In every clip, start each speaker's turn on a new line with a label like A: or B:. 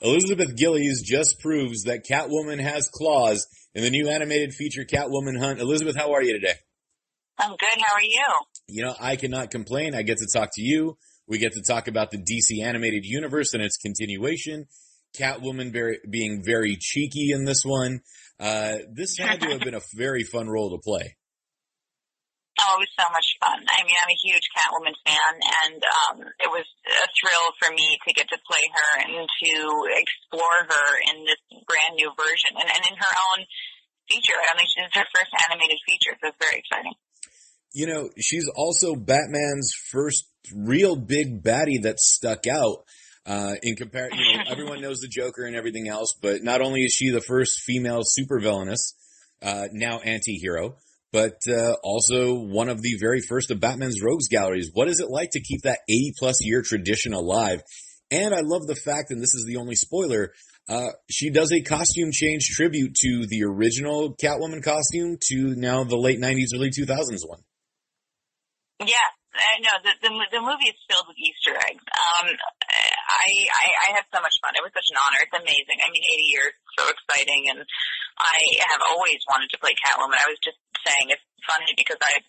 A: Elizabeth Gillies just proves that Catwoman has claws in the new animated feature Catwoman Hunt. Elizabeth, how are you today?
B: I'm good. How are you?
A: You know, I cannot complain. I get to talk to you. We get to talk about the DC animated universe and its continuation. Catwoman being very cheeky in this one. This had to have been a very fun role to play.
B: Oh, it was so much fun. I mean, I'm a huge Catwoman fan, and it was a thrill for me to get to play her and to explore her in this brand new version and in her own feature. I mean, this is her first animated feature, so it's very exciting.
A: You know, she's also Batman's first real big baddie that stuck out. In comparison, you know, everyone knows the Joker and everything else, but not only is she the first female supervillainess, now anti-hero, but also one of the very first of Batman's rogues galleries. What is it like to keep that 80-plus year tradition alive? And I love the fact, and this is the only spoiler, she does a costume change tribute to the original Catwoman costume to now the late 90s, early 2000s one.
B: Yeah. No, the movie is filled with Easter eggs. I had so much fun. It was such an honor. It's amazing. I mean, 80 years, so exciting, and I have always wanted to play Catwoman. I was just saying it's funny because I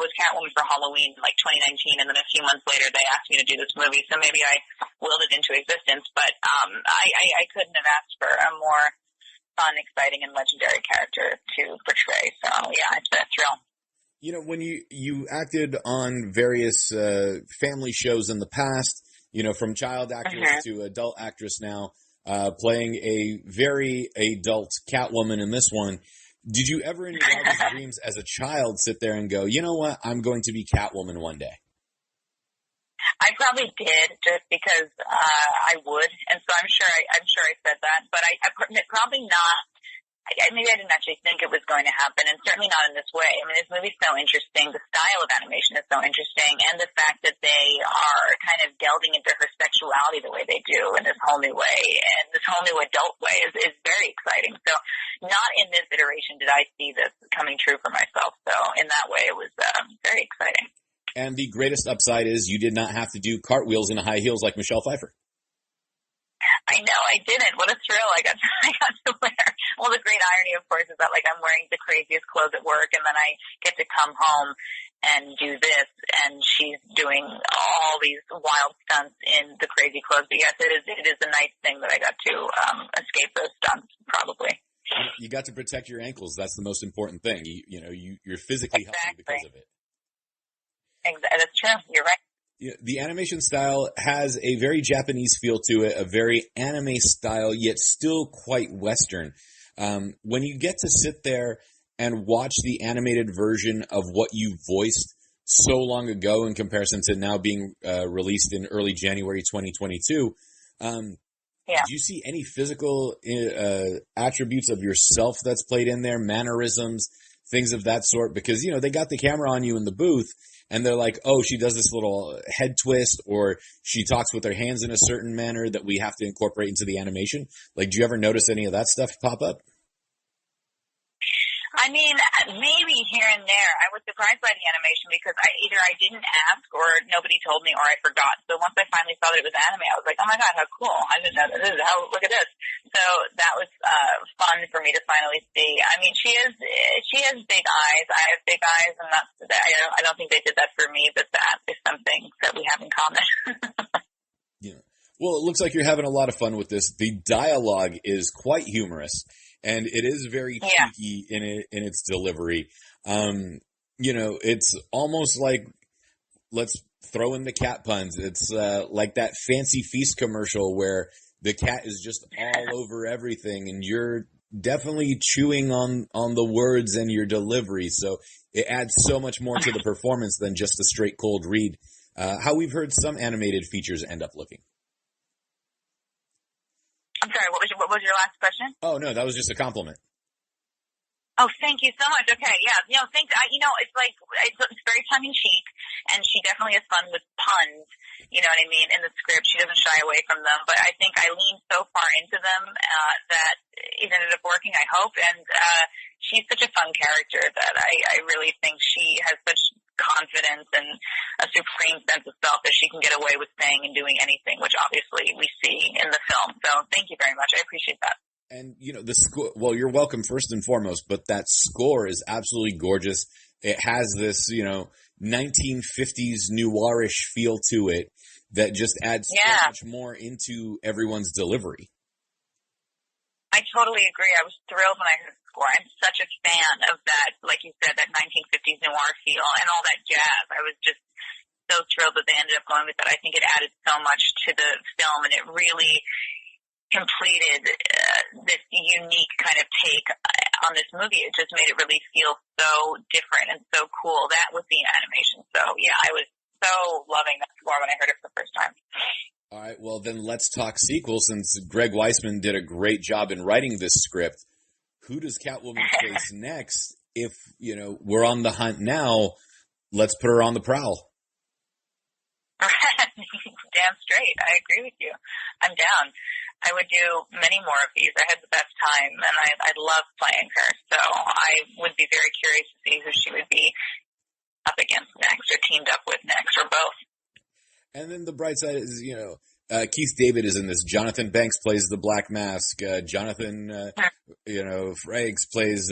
B: was Catwoman for Halloween in like 2019, and then a few months later they asked me to do this movie, so maybe I willed it into existence. But I couldn't have asked for a more fun, exciting, and legendary character to portray. So yeah, it's been a thrill.
A: You know, when you acted on various family shows in the past, you know, from child actress to adult actress now, playing a very adult Catwoman in this one, did you ever in your wildest dreams as a child sit there and go, you know what, I'm going to be Catwoman one day?
B: I probably did, just because I would, and so I'm sure I said that, but I probably not. Maybe I didn't actually think it was going to happen, and certainly not in this way. I mean, this movie's so interesting. The style of animation is so interesting, and the fact that they are kind of delving into her sexuality the way they do in this whole new way, and this whole new adult way is very exciting. So not in this iteration did I see this coming true for myself. So in that way, it was very exciting.
A: And the greatest upside is you did not have to do cartwheels in high heels like Michelle Pfeiffer.
B: I know, I didn't. What a thrill I got to wear. Well, the great irony, of course, is that, like, I'm wearing the craziest clothes at work, and then I get to come home and do this, and she's doing all these wild stunts in the crazy clothes. But yes, it is a nice thing that I got to escape those stunts, probably.
A: You got to protect your ankles. That's the most important thing. You're physically healthy because of it.
B: Exactly. That's true. You're right.
A: The animation style has a very Japanese feel to it, a very anime style, yet still quite Western. When you get to sit there and watch the animated version of what you voiced so long ago in comparison to now being released in early January 2022, did you see any physical attributes of yourself that's played in there, mannerisms, things of that sort? Because, you know, they got the camera on you in the booth, and they're like, oh, she does this little head twist, or she talks with her hands in a certain manner that we have to incorporate into the animation. Like, do you ever notice any of that stuff pop up?
B: I mean, maybe here and there. I was surprised by the animation because either I didn't ask or nobody told me or I forgot. So once I finally saw that it was anime, I was like, oh my God, how cool. I didn't know this. Look at this. So that was fun for me to finally see. I mean, she has big eyes. I have big eyes, and I don't think they did that for me, but that is something that we have in common.
A: Yeah. Well, it looks like you're having a lot of fun with this. The dialogue is quite humorous, and it is very cheeky in its delivery. You know, it's almost like, let's throw in the cat puns. It's like that Fancy Feast commercial where the cat is just all over everything, and you're definitely chewing on the words and your delivery. So it adds so much more to the performance than just a straight cold read. How we've heard some animated features end up looking.
B: I'm sorry, what was your last question?
A: Oh, no, that was just a compliment.
B: Oh, thank you so much. Okay, yeah. You know, it's like, it's very tongue-in-cheek, and she definitely has fun with puns, you know what I mean, in the script. She doesn't shy away from them, but I think I leaned so far into them that it ended up working, I hope, and she's such a fun character that I really think she has such confidence and a supreme sense of self that she can get away with saying and doing anything, which obviously we see in the film. So thank you very much. I appreciate that.
A: And, the score, well, you're welcome first and foremost, but that score is absolutely gorgeous. It has this, 1950s noirish feel to it that just adds so much more into everyone's delivery.
B: I totally agree. I was thrilled when I heard the score. I'm such a fan of that, like you said, that 1950s noir feel and all that jazz. I was just so thrilled that they ended up going with that. I think it added so much to the film, and it really completed this unique kind of take on this movie. It just made it really feel so different and so cool. That was the animation. So, yeah, I was so loving that score when I heard it for the first time.
A: All right, well, then let's talk sequel, since Greg Weisman did a great job in writing this script. Who does Catwoman face next? If, we're on the hunt now, let's put her on the prowl.
B: Damn straight. I agree with you. I'm down. I would do many more of these. I had the best time, and I love playing her. So I would be very curious to see who she would be up against next, or teamed up with next, or both.
A: And then the bright side is, Keith David is in this. Jonathan Banks plays the Black Mask. Jonathan, Frakes plays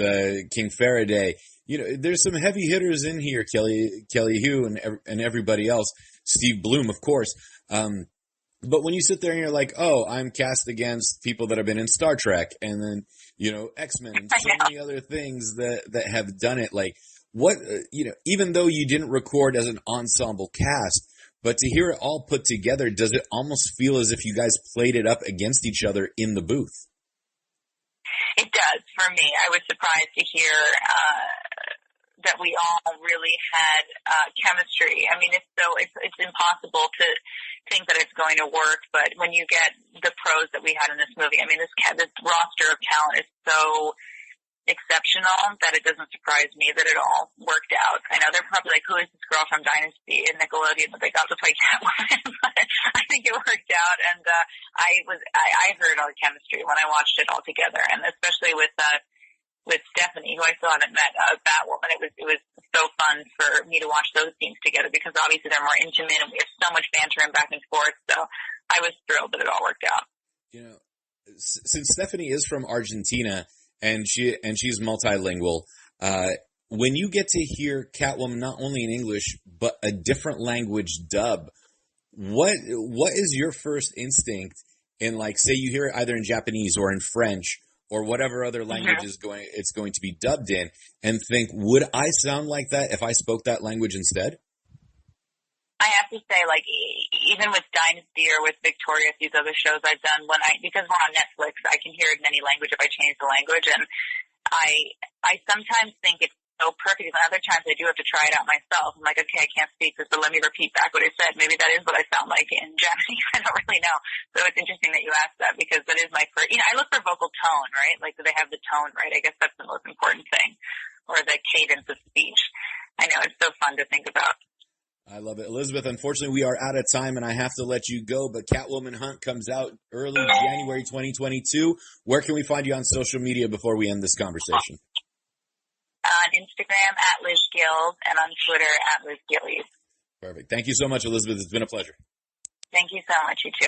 A: King Faraday. There's some heavy hitters in here. Kelly Hu and everybody else. Steve Bloom, of course. But when you sit there and you're like, oh, I'm cast against people that have been in Star Trek, and then, X-Men, and so many other things that have done it. Like, what, even though you didn't record as an ensemble cast, but to hear it all put together, does it almost feel as if you guys played it up against each other in the booth?
B: It does, for me. I was surprised to hear that we all really had chemistry. I mean, it's impossible to think that it's going to work, but when you get the pros that we had in this movie, I mean, this roster of talent is so exceptional that it doesn't surprise me that it all worked out. I know they're probably like, who is this girl from Dynasty and Nickelodeon that they got to play Catwoman? But I think it worked out, and I heard all the chemistry when I watched it all together, and especially with Stephanie, who I still haven't met, Batwoman. It was so fun for me to watch those scenes together, because obviously they're more intimate and we have so much banter and back and forth. So I was thrilled that it all worked out.
A: Since Stephanie is from Argentina and she's multilingual, when you get to hear Catwoman not only in English but a different language dub, what is your first instinct in, like, say you hear it either in Japanese or in French or whatever other language it's going to be dubbed in, and think, would I sound like that if I spoke that language instead?
B: I have to say, like, even with Dynasty or with Victorious, these other shows I've done, because we're on Netflix, I can hear it in any language if I change the language, and I sometimes think it's so perfect, and other times I do have to try it out myself. I'm like, okay, I can't speak this, but let me repeat back what I said. Maybe that is what I sound like in Japanese. I don't really know. So it's interesting that you asked that, because that is my first, I look for vocal tone, right? Like, do they have the tone right? I guess that's the most important thing, or the cadence of speech. I know, it's so fun to think about.
A: I love it. Elizabeth, unfortunately, we are out of time, and I have to let you go, but Catwoman Hunt comes out early January 2022. Where can we find you on social media before we end this conversation?
B: On Instagram, @LizGills, and on Twitter, @LizGillies.
A: Perfect. Thank you so much, Elizabeth. It's been a pleasure.
B: Thank you so much. You too.